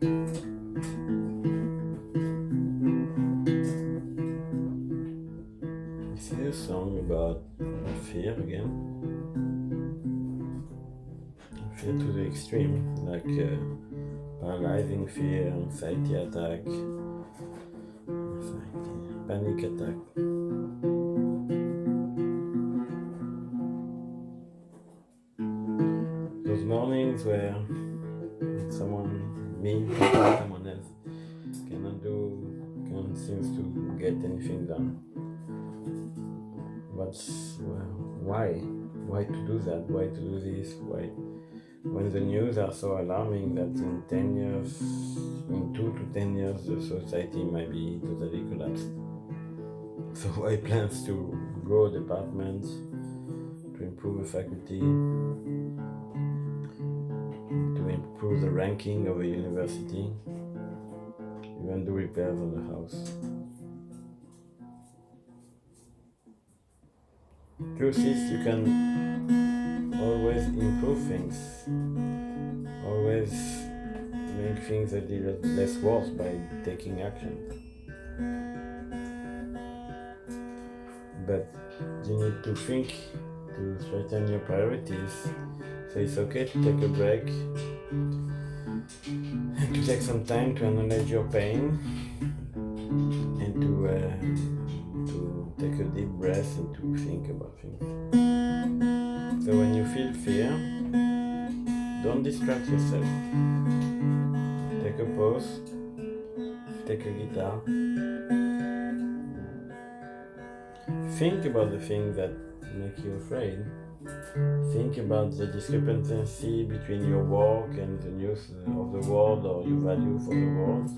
Is here a song about fear again? Fear to the extreme, like paralyzing fear, anxiety attack, panic attack. Those mornings where someone else can't seem to get anything done. Why to do that? Why to do this? Why? When the news are so alarming that in 2 to 10 years, the society might be totally collapsed. So why plans to grow departments, to improve the faculty, to improve the ranking of a university, even do repairs on the house. Truth is, you can always improve things, always make things a little less worse by taking action. But you need to think, to straighten your priorities. So it's okay to take a break, and to take some time to acknowledge your pain, and to take a deep breath and to think about things. So when you feel fear, don't distract yourself. Take a pause, take a guitar, think about the things that make you afraid. Think about the discrepancy between your work and the news of the world, or your value for the world.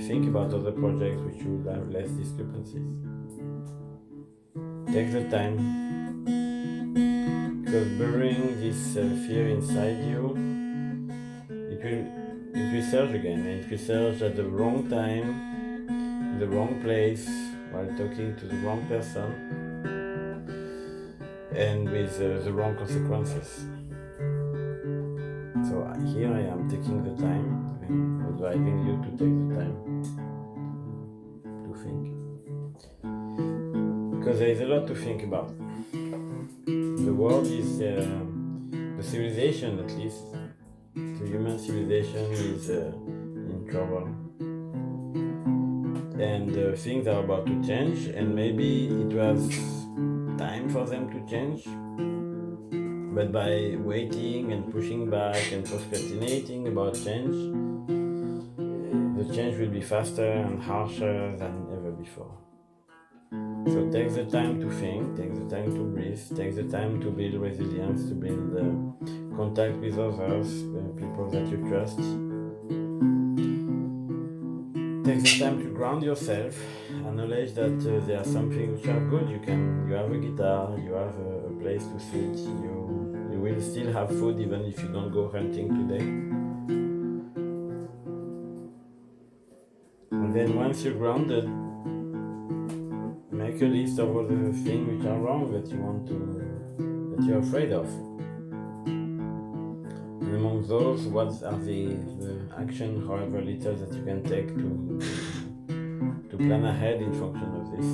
Think about other projects which will have less discrepancies. Take the time, because burying this fear inside you, it will surge again, and it will surge at the wrong time, in the wrong place, while talking to the wrong person, and with the wrong consequences. So here I am taking the time, and advising you to take the time to think. Because there is a lot to think about. The world is, the civilization at least, the human civilization is in trouble. And things are about to change, and maybe it was time for them to change. But by waiting and pushing back and procrastinating about change, the change will be faster and harsher than ever before. So take the time to think, take the time to breathe, take the time to build resilience, to build contact with others, people that you trust. Take the time to ground yourself, acknowledge that there are some things which are good. You have a guitar, you have a place to sit, you will still have food even if you don't go hunting today. And then once you're grounded, make a list of all the things which are wrong that you're afraid of. And among those, what are the action, however little, that you can take to plan ahead in function of this?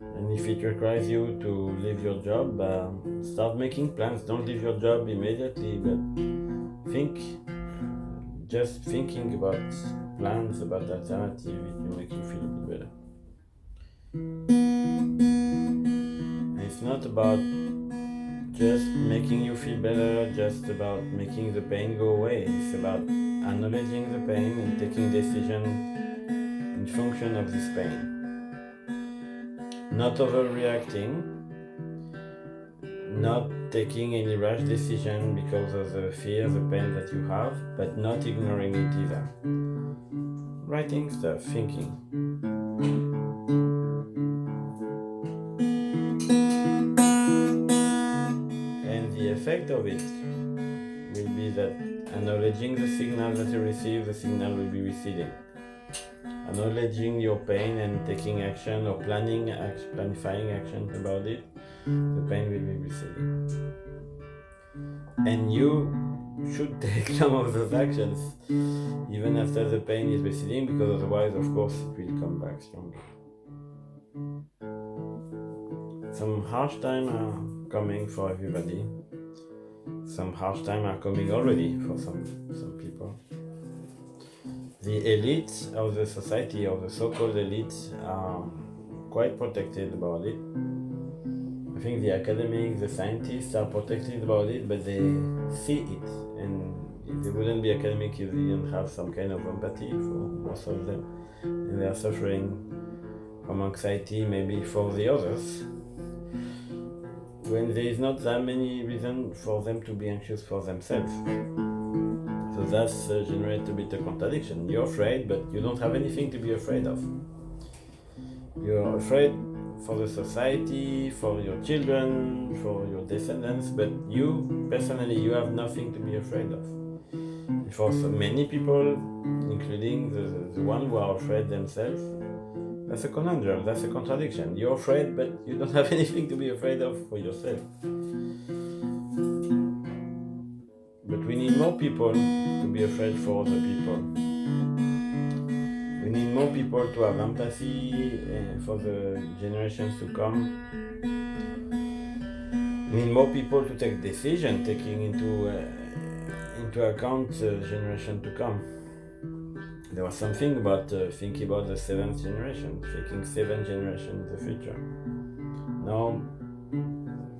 And if it requires you to leave your job, start making plans. Don't leave your job immediately, but just thinking about plans, about alternatives, it will make you feel a bit better. And it's not about just making you feel better, just about making the pain go away. It's about acknowledging the pain and taking decisions in function of this pain. Not overreacting, not taking any rash decision because of the fear, the pain that you have, but not ignoring it either. Writing stuff, thinking. The effect of it will be that acknowledging the signal that you receive, the signal will be receding. Acknowledging your pain and taking action or planifying action about it, the pain will be receding. And you should take some of those actions even after the pain is receding, because otherwise, of course, it will come back stronger. Some harsh times are coming for everybody. Some harsh times are coming already for some people. The elite of the society, or the so-called elite, are quite protected about it. I think the academics, the scientists are protected about it, but they see it, and if they wouldn't be academic if they didn't have some kind of empathy for most of them, and they are suffering from anxiety maybe for the others, when there is not that many reasons for them to be anxious for themselves. So that's generates a bit of contradiction. You're afraid, but you don't have anything to be afraid of. You're afraid for the society, for your children, for your descendants, but you, personally, you have nothing to be afraid of. For so many people, including the one who are afraid themselves, that's a conundrum, that's a contradiction. You're afraid, but you don't have anything to be afraid of for yourself. But we need more people to be afraid for other people. We need more people to have empathy for the generations to come. We need more people to take decisions, taking into account the generation to come. There was something about thinking about the seventh generation, thinking 7 generations in the future. Now,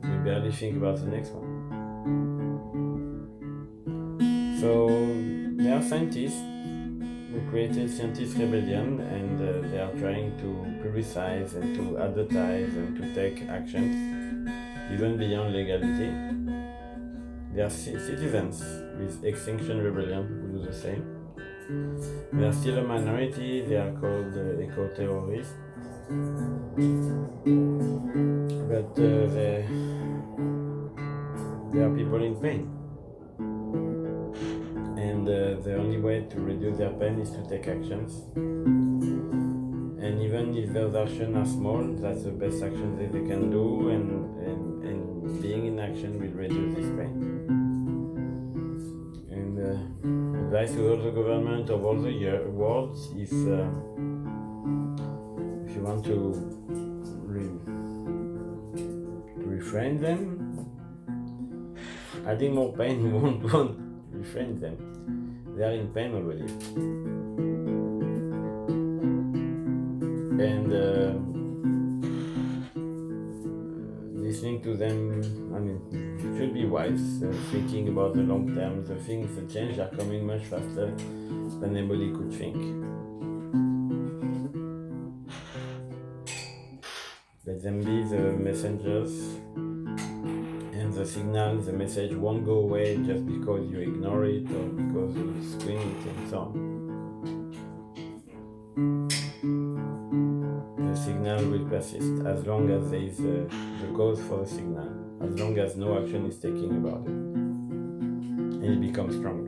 we barely think about the next one. So, there are scientists who created Extinction Rebellion, and they are trying to publicize and to advertise and to take actions, even beyond legality. There are citizens with Extinction Rebellion who do the same. They are still a minority, they are called eco-terrorists. But they are people in pain. And the only way to reduce their pain is to take actions. And even if those actions are small, that's the best action that they can do, and being in action will reduce this pain. And advice to all the government of all the world, if you want to refrain them, adding more pain won't refrain them. They are in pain already. And listening to them, I mean, you should be wise, thinking about the long term. The things, the change are coming much faster than anybody could think. Let them be the messengers, and the signal, the message won't go away just because you ignore it or because you screen it and so on. The signal will persist as long as there is the cause for the signal, as long as no action is taken about it, and it becomes stronger.